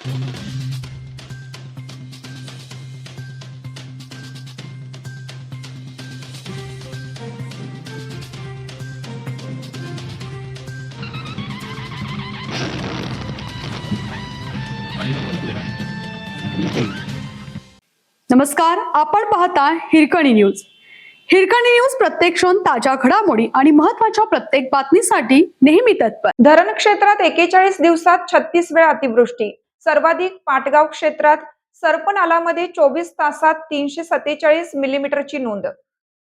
नमस्कार, आपण पाहता हिरकणी न्यूज. हिरकणी न्यूज प्रत्येक क्षण ताज्या घडामोडी आणि महत्त्वाच्या प्रत्येक बातमीसाठी नेहमी तत्पर. धरण क्षेत्रात 41 दिवसात 36 वेळा अतिवृष्टी. सर्वाधिक पाटगाव क्षेत्रात सरपनालामध्ये 24 तासात 347 मिलीमीटरची नोंद.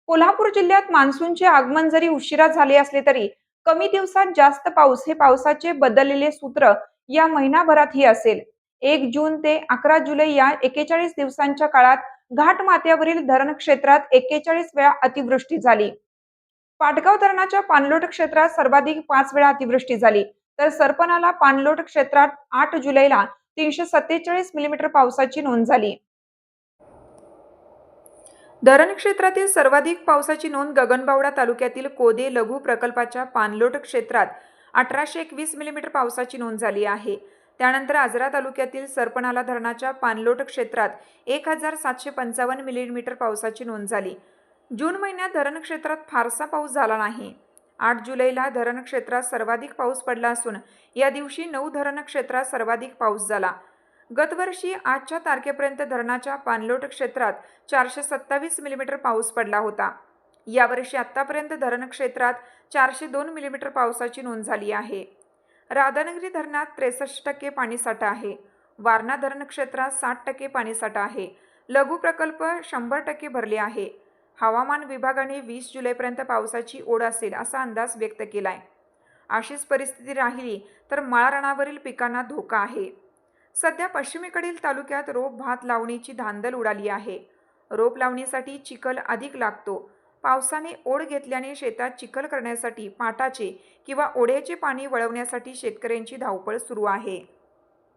कोल्हापूर जिल्ह्यात मान्सूनचे आगमन जरी उशिरा झाले असले तरी कमी दिवसात जास्त पाऊस हे पावसाचे बदललेले सूत्र या महिनाभरातही असेल. 1 जून ते 11 जुलै या 41 दिवसांच्या काळात घाटमाथ्यावरील धरण क्षेत्रात 41 वेळा अतिवृष्टी झाली. पाटगाव धरणाच्या पाणलोट क्षेत्रात सर्वाधिक 5 वेळा अतिवृष्टी झाली, तर सरपनाला पाणलोट क्षेत्रात 8 जुलैला 347 मिलीमीटर पावसाची नोंद झाली. धरण क्षेत्रातील सर्वाधिक पावसाची नोंद गगनबावडा तालुक्यातील कोदे लघु प्रकल्पाच्या पाणलोट क्षेत्रात 1821 मिलीमीटर पावसाची नोंद झाली आहे. त्यानंतर आजरा तालुक्यातील सरपनाला धरणाच्या पाणलोट क्षेत्रात 1755 मिलीमीटर पावसाची नोंद झाली. जून महिन्यात धरण क्षेत्रात फारसा पाऊस झाला नाही. 8 जुलैला धरण क्षेत्रात सर्वाधिक पाऊस पडला असून या दिवशी 9 धरण क्षेत्रात सर्वाधिक पाऊस झाला. गतवर्षी आजच्या तारखेपर्यंत धरणाच्या पाणलोट क्षेत्रात 427 मिलीमीटर पाऊस पडला होता. यावर्षी आतापर्यंत धरण क्षेत्रात 402 मिलीमीटर पावसाची नोंद झाली आहे. राधानगरी धरणात 63% पाणीसाठा आहे. वारणा धरण क्षेत्रात 60% पाणीसाठा आहे. लघु प्रकल्प 100% भरले आहे. हवामान विभागाने 20 जुलैपर्यंत पावसाची ओढ असेल असा अंदाज व्यक्त केलाय. अशीच परिस्थिती राहिली तर माळरानावरील पिकांना धोका आहे. सध्या पश्चिमेकडील तालुक्यात रोप भात लावणीची धांदल उडाली आहे. रोप लावणीसाठी चिखल अधिक लागतो. पावसाने ओढ घेतल्याने शेतात चिखल करण्यासाठी पाटाचे किंवा ओढ्याचे पाणी वळवण्यासाठी शेतकऱ्यांची धावपळ सुरू आहे.